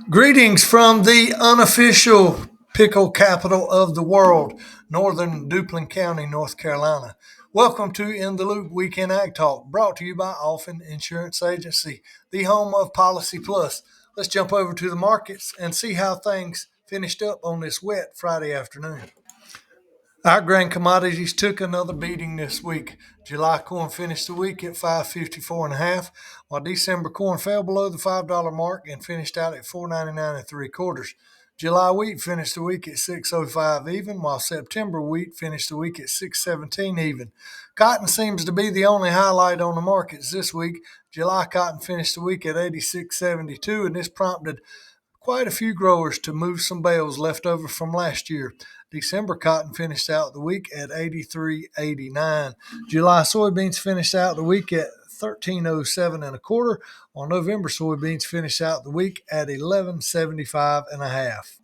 Greetings from the unofficial pickle capital of the world, northern Duplin County, North Carolina. Welcome to In the Loop Weekend Ag Talk, brought to you by Alphen Insurance Agency, the home of Policy Plus. Let's jump over to the markets and see how things finished up on this wet Friday afternoon. Our grain commodities took another beating this week. July corn finished the week at 554 and a half, while December corn fell below the $5 mark and finished out at 499 and three quarters. July wheat finished the week at 605 even, while September wheat finished the week at 617 even. Cotton seems to be the only highlight on the markets this week. July cotton finished the week at 86.72, and this prompted quite a few growers to move some bales left over from last year. December cotton finished out the week at 83.89. July soybeans finished out the week at 1307 and a quarter, while November soybeans finished out the week at 1175 and a half.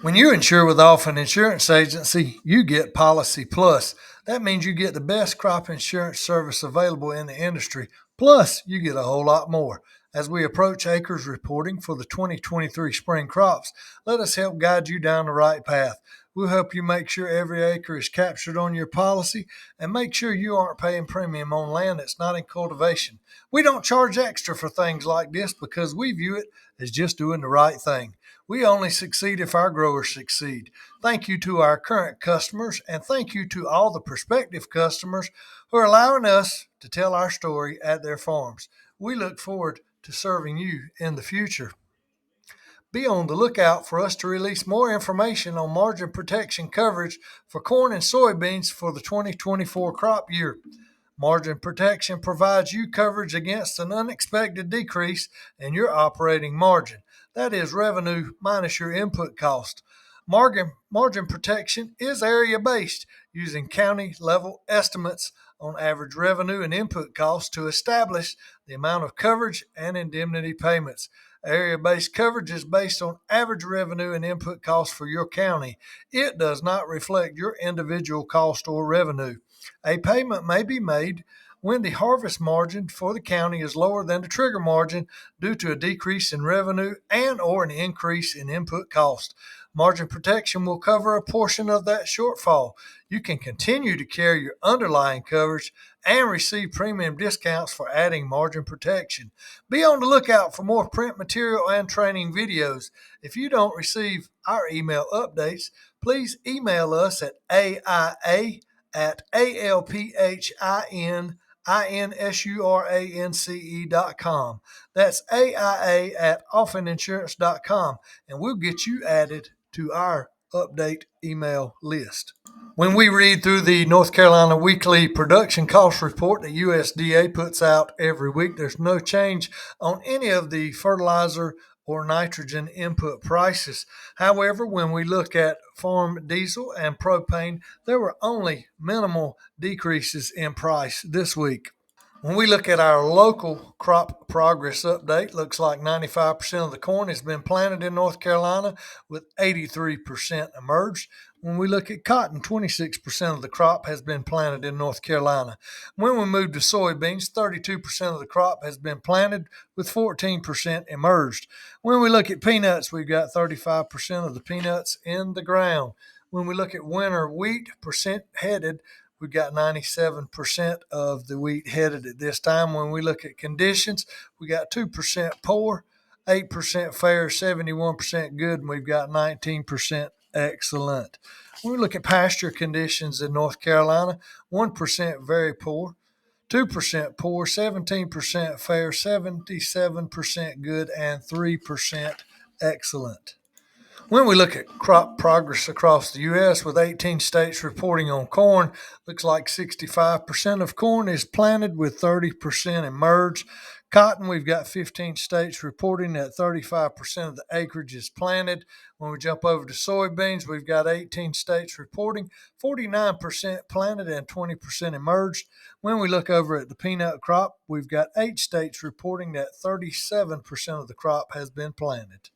When you insure with Alphen Insurance Agency, you get Policy Plus. That means you get the best crop insurance service available in the industry. Plus, you get a whole lot more. As we approach acres reporting for the 2023 spring crops, let us help guide you down the right path. We'll help you make sure every acre is captured on your policy and make sure you aren't paying premium on land that's not in cultivation. We don't charge extra for things like this because we view it as just doing the right thing. We only succeed if our growers succeed. Thank you to our current customers, and thank you to all the prospective customers who are allowing us to tell our story at their farms. We look forward to serving you in the future. Be on the lookout for us to release more information on margin protection coverage for corn and soybeans for the 2024 crop year. Margin protection provides you coverage against an unexpected decrease in your operating margin. That is revenue minus your input cost. Margin protection is area based, using county level estimates on average revenue and input costs to establish the amount of coverage and indemnity payments. Area based coverage is based on average revenue and input costs for your county. It does not reflect your individual cost or revenue. A payment may be made when the harvest margin for the county is lower than the trigger margin due to a decrease in revenue and or an increase in input cost. Margin protection will cover a portion of that shortfall. You can continue to carry your underlying coverage and receive premium discounts for adding margin protection. Be on the lookout for more print material and training videos. If you don't receive our email updates, please email us at AIA@alphinsurance.com. That's AIA@alphininsurance.com, and we'll get you added to our update email list. When we read through the North Carolina Weekly Production Cost Report that USDA puts out every week, there's no change on any of the fertilizer or nitrogen input prices. However, when we look at farm diesel and propane, there were only minimal decreases in price this week. When we look at our local crop progress update, looks like 95% of the corn has been planted in North Carolina with 83% emerged. When we look at cotton, 26% of the crop has been planted in North Carolina. When we move to soybeans, 32% of the crop has been planted with 14% emerged. When we look at peanuts, we've got 35% of the peanuts in the ground. When we look at winter wheat percent headed, we've got 97% of the wheat headed at this time. When we look at conditions, we got 2% poor, 8% fair, 71% good, and we've got 19% excellent. When we look at pasture conditions in North Carolina, 1% very poor, 2% poor, 17% fair, 77% good, and 3% excellent. When we look at crop progress across the U.S., with 18 states reporting on corn, looks like 65% of corn is planted with 30% emerged. Cotton, we've got 15 states reporting that 35% of the acreage is planted. When we jump over to soybeans, we've got 18 states reporting 49% planted and 20% emerged. When we look over at the peanut crop, we've got 8 states reporting that 37% of the crop has been planted.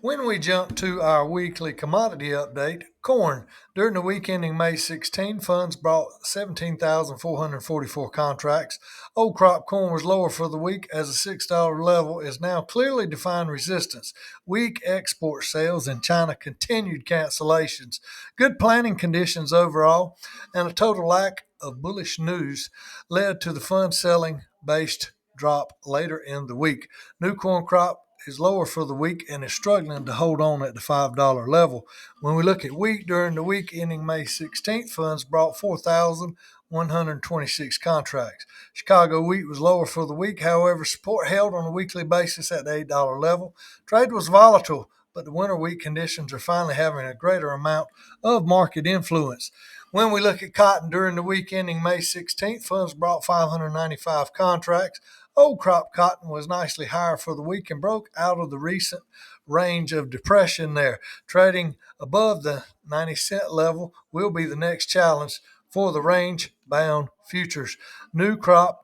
When we jump to our weekly commodity update, corn. During the week ending May 16, funds brought 17,444 contracts. Old crop corn was lower for the week as the $6 level is now clearly defined resistance. Weak export sales and China continued cancellations. Good planting conditions overall and a total lack of bullish news led to the fund selling based drop later in the week. New corn crop is lower for the week and is struggling to hold on at the $5 level. When we look at wheat during the week ending May 16th, funds brought 4,126 contracts. Chicago wheat was lower for the week, however, support held on a weekly basis at the $8 level. Trade was volatile, but the winter wheat conditions are finally having a greater amount of market influence. When we look at cotton during the week ending May 16th, funds brought 595 contracts. Old crop cotton was nicely higher for the week and broke out of the recent range of depression there. Trading above the 90-cent level will be the next challenge for the range bound futures. New crop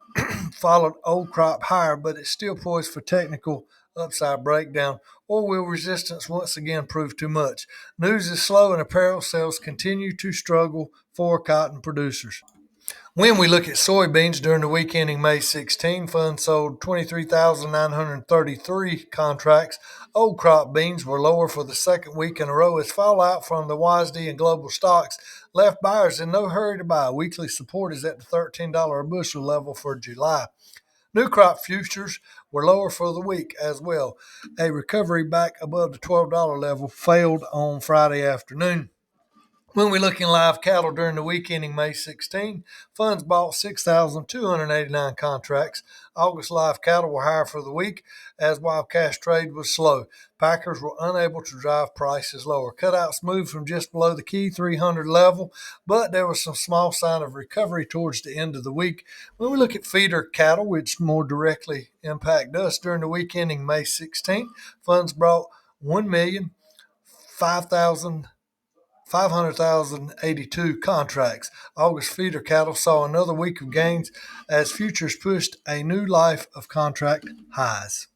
followed old crop higher, but it's still poised for technical upside breakdown, or will resistance once again prove too much? News is slow and apparel sales continue to struggle for cotton producers. When we look at soybeans during the week ending May 16, funds sold 23,933 contracts. Old crop beans were lower for the second week in a row as fallout from the WASDE and global stocks left buyers in no hurry to buy. Weekly support is at the $13 a bushel level for July. New crop futures were lower for the week as well. A recovery back above the $12 level failed on Friday afternoon. When we look in live cattle during the week ending May 16, funds bought 6,289 contracts. August live cattle were higher for the week as wild cash trade was slow. Packers were unable to drive prices lower. Cutouts moved from just below the key 300 level, but there was some small sign of recovery towards the end of the week. When we look at feeder cattle, which more directly impact us during the week ending May 16, funds brought 1,005,000 500,082 contracts. August feeder cattle saw another week of gains as futures pushed a new life of contract highs.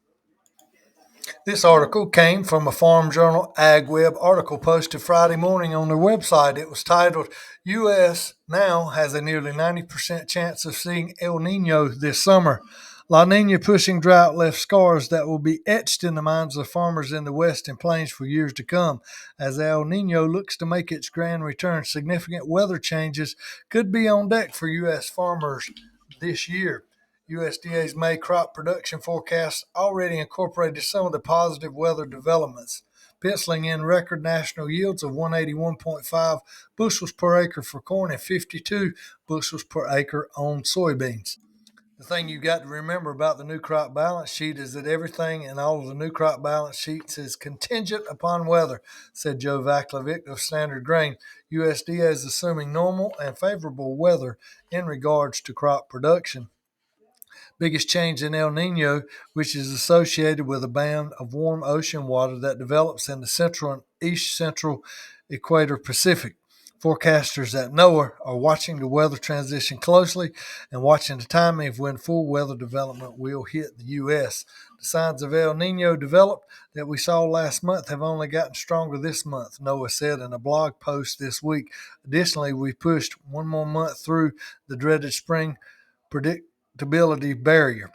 This article came from a Farm Journal AgWeb article posted Friday morning on their website. It was titled, U.S. now has a nearly 90% chance of seeing El Nino this summer. La Nina pushing drought left scars that will be etched in the minds of farmers in the Western Plains for years to come. As El Nino looks to make its grand return, significant weather changes could be on deck for U.S. farmers this year. USDA's May crop production forecast already incorporated some of the positive weather developments, penciling in record national yields of 181.5 bushels per acre for corn and 52 bushels per acre on soybeans. The thing you got to remember about the new crop balance sheet is that everything in all of the new crop balance sheets is contingent upon weather, said Joe Vaclavic of Standard Grain. USDA is assuming normal and favorable weather in regards to crop production. Biggest change in El Nino, which is associated with a band of warm ocean water that develops in the central and east central equator Pacific. Forecasters at NOAA are watching the weather transition closely and watching the timing of when full weather development will hit the U.S. The signs of El Nino developed that we saw last month have only gotten stronger this month, NOAA said in a blog post this week. Additionally, we pushed one more month through the dreaded spring predictability barrier.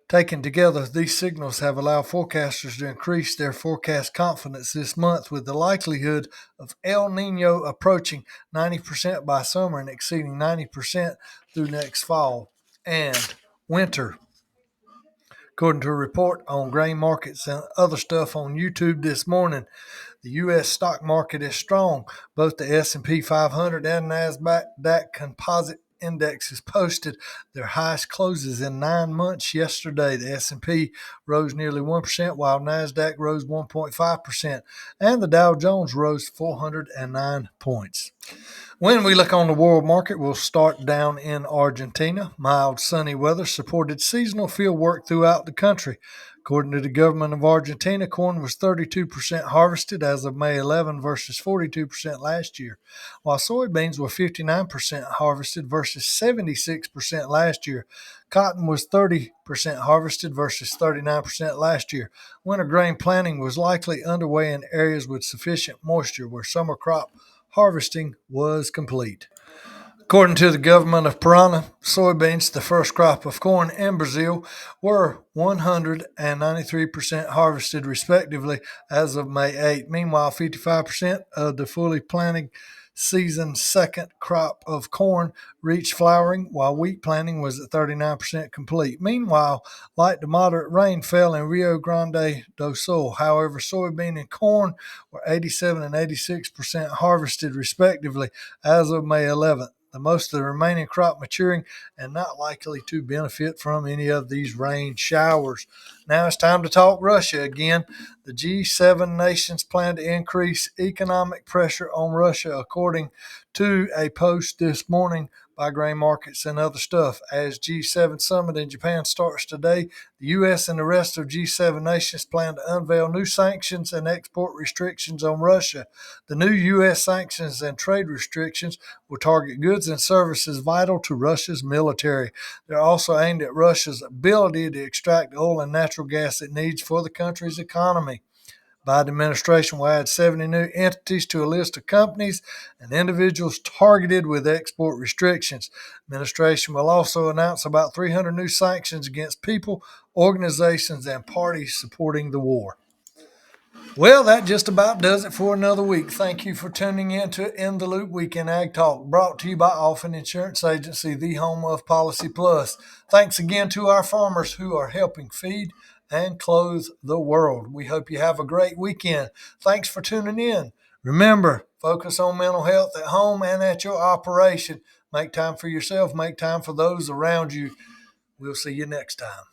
Taken together, these signals have allowed forecasters to increase their forecast confidence this month with the likelihood of El Nino approaching 90% by summer and exceeding 90% through next fall and winter. According to a report on grain markets and other stuff on YouTube this morning, the U.S. stock market is strong. Both the S&P 500 and NASDAQ Composite indexes posted their highest closes in 9 months yesterday. The S&P rose nearly 1%, while NASDAQ rose 1.5%, and the Dow Jones rose 409 points. When we look on the world market, we'll start down in Argentina. Mild, sunny weather supported seasonal field work throughout the country. According to the government of Argentina, corn was 32% harvested as of May 11 versus 42% last year, while soybeans were 59% harvested versus 76% last year. Cotton was 30% harvested versus 39% last year. Winter grain planting was likely underway in areas with sufficient moisture where summer crop harvesting was complete. According to the government of Parana, soybeans, the first crop of corn in Brazil, were 193% harvested respectively as of May 8. Meanwhile, 55% of the fully planted season's second crop of corn reached flowering, while wheat planting was at 39% complete. Meanwhile, light to moderate rain fell in Rio Grande do Sul. However, soybean and corn were 87 and 86% harvested respectively as of May 11th. The most of the remaining crop maturing and not likely to benefit from any of these rain showers. Now it's time to talk Russia again. The G7 nations plan to increase economic pressure on Russia, according to a post this morning by Grain Markets and Other Stuff. As G7 summit in Japan starts today, the U.S. and the rest of G7 nations plan to unveil new sanctions and export restrictions on Russia. The new U.S. sanctions and trade restrictions will target goods and services vital to Russia's military. They're also aimed at Russia's ability to extract oil and natural gas it needs for the country's economy. Biden administration will add 70 new entities to a list of companies and individuals targeted with export restrictions. Administration will also announce about 300 new sanctions against people, organizations, and parties supporting the war. Well, that just about does it for another week. Thank you for tuning in to In the Loop Weekend Ag Talk, brought to you by Alphen Insurance Agency, the home of Policy Plus. Thanks again to our farmers who are helping feed and clothe the world. We hope you have a great weekend. Thanks for tuning in. Remember, focus on mental health at home and at your operation. Make time for yourself, make time for those around you. We'll see you next time.